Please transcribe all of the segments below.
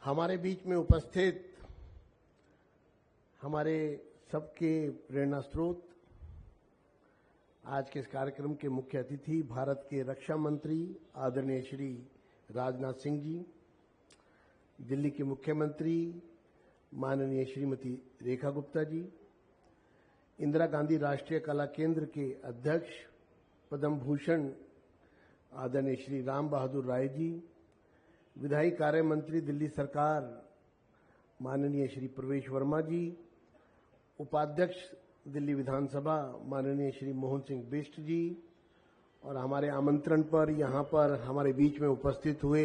हमारे बीच में उपस्थित हमारे सबके प्रेरणा स्रोत, आज के इस कार्यक्रम के मुख्य अतिथि भारत के रक्षा मंत्री आदरणीय श्री राजनाथ सिंह जी, दिल्ली के मुख्यमंत्री माननीय श्रीमती रेखा गुप्ता जी, इंदिरा गांधी राष्ट्रीय कला केंद्र के अध्यक्ष पद्म भूषण आदरणीय श्री राम बहादुर राय जी, विधायी कार्य मंत्री दिल्ली सरकार माननीय श्री प्रवेश वर्मा जी, उपाध्यक्ष दिल्ली विधानसभा माननीय श्री मोहन सिंह बिष्ट जी, और हमारे आमंत्रण पर यहाँ पर हमारे बीच में उपस्थित हुए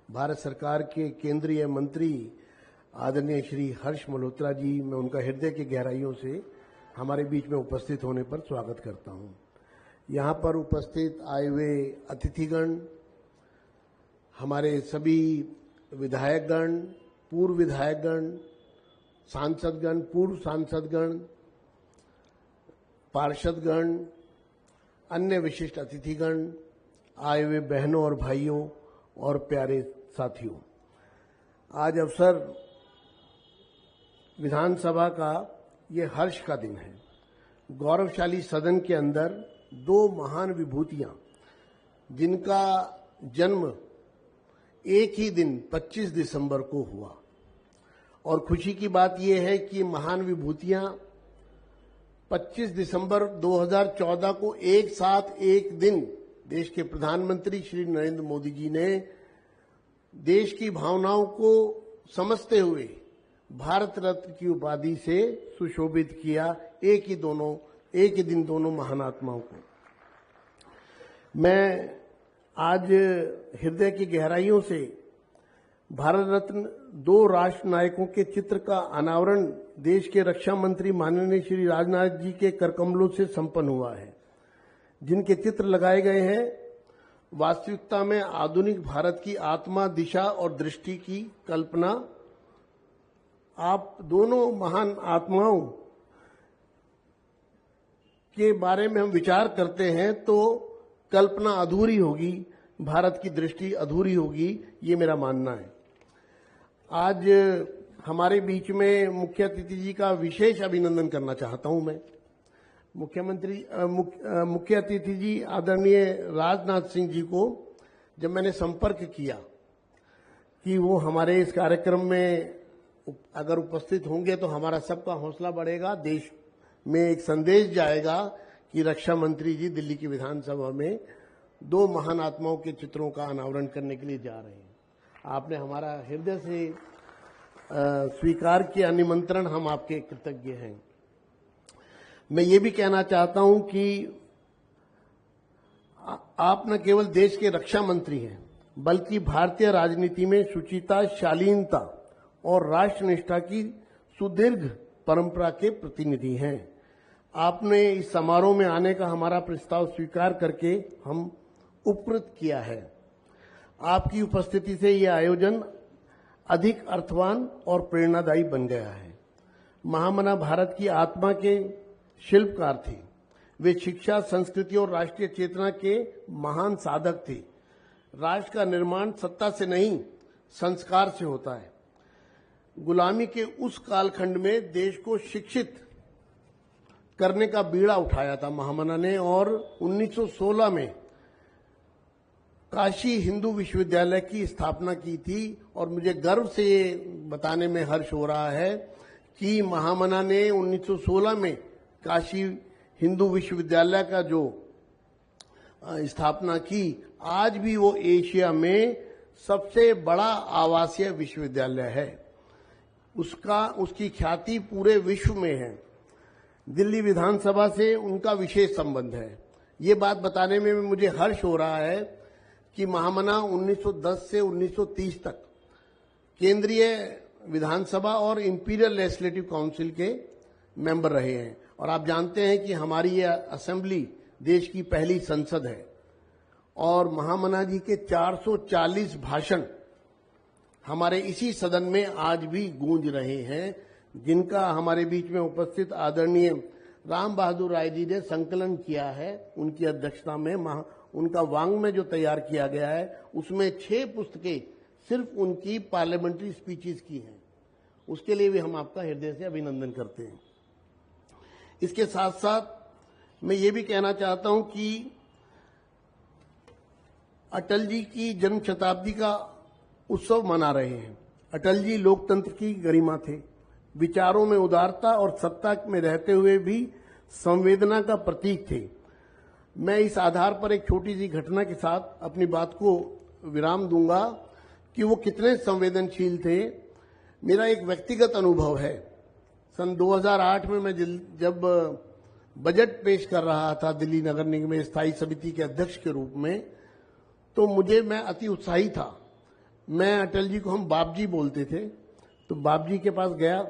भारत सरकार के केंद्रीय मंत्री आदरणीय श्री हर्ष मल्होत्रा जी, मैं उनका हृदय की गहराइयों से हमारे बीच में उपस्थित होने पर स्वागत करता हूँ। यहाँ पर उपस्थित आए हुए अतिथिगण, हमारे सभी विधायकगण, पूर्व विधायकगण, सांसदगण, पूर्व सांसदगण, पार्षदगण, अन्य विशिष्ट अतिथिगण, आए हुए बहनों और भाइयों और प्यारे साथियों, आज अवसर विधानसभा का ये हर्ष का दिन है। गौरवशाली सदन के अंदर दो महान विभूतियां जिनका जन्म एक ही दिन 25 दिसंबर को हुआ, और खुशी की बात यह है कि महान विभूतियां 25 दिसंबर 2014 को एक साथ एक दिन देश के प्रधानमंत्री श्री नरेंद्र मोदी जी ने देश की भावनाओं को समझते हुए भारत रत्न की उपाधि से सुशोभित किया, एक ही दिन दोनों महान आत्माओं को। मैं आज हृदय की गहराइयों से भारत रत्न दो राष्ट्र नायकों के चित्र का अनावरण देश के रक्षा मंत्री माननीय श्री राजनाथ जी के करकमलों से संपन्न हुआ है। जिनके चित्र लगाए गए हैं, वास्तविकता में आधुनिक भारत की आत्मा, दिशा और दृष्टि की कल्पना। आप दोनों महान आत्माओं के बारे में हम विचार करते हैं तो कल्पना अधूरी होगी, भारत की दृष्टि अधूरी होगी, ये मेरा मानना है। आज हमारे बीच में मुख्य अतिथि जी का विशेष अभिनंदन करना चाहता हूं मैं। मुख्य अतिथि जी आदरणीय राजनाथ सिंह जी को जब मैंने संपर्क किया कि वो हमारे इस कार्यक्रम में अगर उपस्थित होंगे तो हमारा सबका हौसला बढ़ेगा, देश में एक संदेश जाएगा कि रक्षा मंत्री जी दिल्ली की विधानसभा में दो महान आत्माओं के चित्रों का अनावरण करने के लिए जा रहे हैं। आपने हमारा हृदय से स्वीकार किया निमंत्रण, हम आपके कृतज्ञ हैं। मैं ये भी कहना चाहता हूं कि आप न केवल देश के रक्षा मंत्री हैं, बल्कि भारतीय राजनीति में शुचिता, शालीनता और राष्ट्रनिष्ठा की सुदीर्घ परंपरा के प्रतिनिधि हैं। आपने इस समारोह में आने का हमारा प्रस्ताव स्वीकार करके हम उपकृत किया है। आपकी उपस्थिति से यह आयोजन अधिक अर्थवान और प्रेरणादायी बन गया है। महामना भारत की आत्मा के शिल्पकार थे। वे शिक्षा, संस्कृति और राष्ट्रीय चेतना के महान साधक थे। राष्ट्र का निर्माण सत्ता से नहीं, संस्कार से होता है। गुलामी के उस कालखंड में देश को शिक्षित करने का बीड़ा उठाया था महामना ने, और 1916 में काशी हिंदू विश्वविद्यालय की स्थापना की थी। और मुझे गर्व से ये बताने में हर्ष हो रहा है कि महामना ने 1916 में काशी हिंदू विश्वविद्यालय का जो स्थापना की, आज भी वो एशिया में सबसे बड़ा आवासीय विश्वविद्यालय है। उसकी ख्याति पूरे विश्व में है। दिल्ली विधानसभा से उनका विशेष संबंध है। ये बात बताने में मुझे हर्ष हो रहा है कि महामना 1910 से 1930 तक केंद्रीय विधानसभा और इंपीरियल लेजिस्लेटिव काउंसिल के मेंबर रहे हैं। और आप जानते हैं कि हमारी यह असेंबली देश की पहली संसद है, और महामना जी के 440 भाषण हमारे इसी सदन में आज भी गूंज रहे हैं, जिनका हमारे बीच में उपस्थित आदरणीय राम बहादुर राय जी ने संकलन किया है। उनकी अध्यक्षता में उनका वांग्मय जो तैयार किया गया है, उसमें 6 पुस्तकें सिर्फ उनकी पार्लियामेंट्री स्पीचेस की हैं। उसके लिए भी हम आपका हृदय से अभिनंदन करते हैं। इसके साथ साथ मैं ये भी कहना चाहता हूं कि अटल जी की जन्म शताब्दी का उत्सव मना रहे हैं। अटल जी लोकतंत्र की गरिमा थे, विचारों में उदारता और सत्ता में रहते हुए भी संवेदना का प्रतीक थे। मैं इस आधार पर एक छोटी सी घटना के साथ अपनी बात को विराम दूंगा कि वो कितने संवेदनशील थे। मेरा एक व्यक्तिगत अनुभव है। सन 2008 में मैं जब बजट पेश कर रहा था दिल्ली नगर निगम में स्थायी समिति के अध्यक्ष के रूप में, तो मैं अति उत्साही था। मैं अटल जी को हम बाप जी बोलते थे, तो बाप जी के पास गया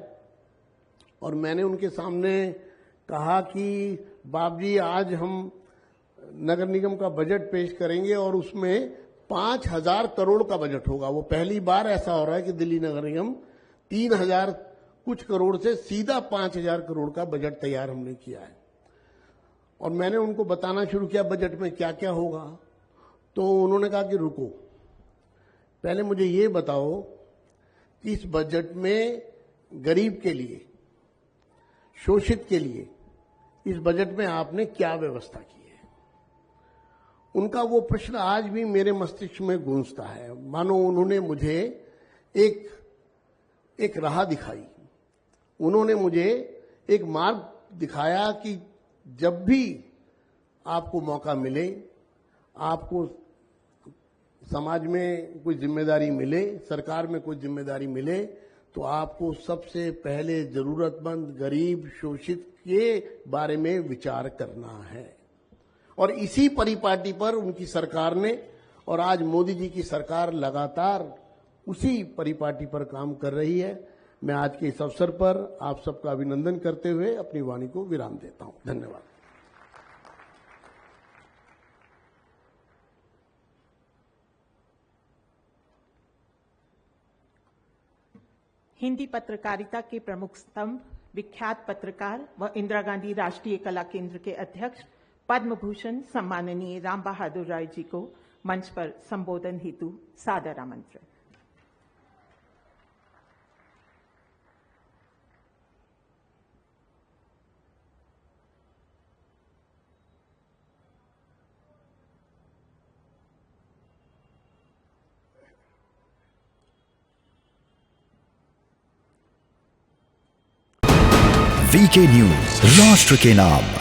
और मैंने उनके सामने कहा कि बाप जी आज हम नगर निगम का बजट पेश करेंगे और उसमें 5,000 करोड़ का बजट होगा। वो पहली बार ऐसा हो रहा है कि दिल्ली नगर निगम 3,000 कुछ करोड़ से सीधा 5,000 करोड़ का बजट तैयार हमने किया है। और मैंने उनको बताना शुरू किया बजट में क्या क्या होगा। तो उन्होंने कहा कि रुको, पहले मुझे ये बताओ कि इस बजट में गरीब के लिए, शोषित के लिए इस बजट में आपने क्या व्यवस्था की है। उनका वो प्रश्न आज भी मेरे मस्तिष्क में गूंजता है, मानो उन्होंने मुझे एक राह दिखाई। उन्होंने मुझे एक मार्ग दिखाया कि जब भी आपको मौका मिले, आपको समाज में कोई जिम्मेदारी मिले, सरकार में कोई जिम्मेदारी मिले, तो आपको सबसे पहले जरूरतमंद, गरीब, शोषित के बारे में विचार करना है। और इसी परिपाटी पर उनकी सरकार ने, और आज मोदी जी की सरकार लगातार उसी परिपाटी पर काम कर रही है। मैं आज के इस अवसर पर आप सबका अभिनंदन करते हुए अपनी वाणी को विराम देता हूं। धन्यवाद। हिंदी पत्रकारिता के प्रमुख स्तंभ, विख्यात पत्रकार व इंदिरा गांधी राष्ट्रीय कला केंद्र के अध्यक्ष पद्म भूषण सम्माननीय राम बहादुर राय जी को मंच पर संबोधन हेतु सादर आमंत्रण। वीके न्यूज, राष्ट्र के नाम।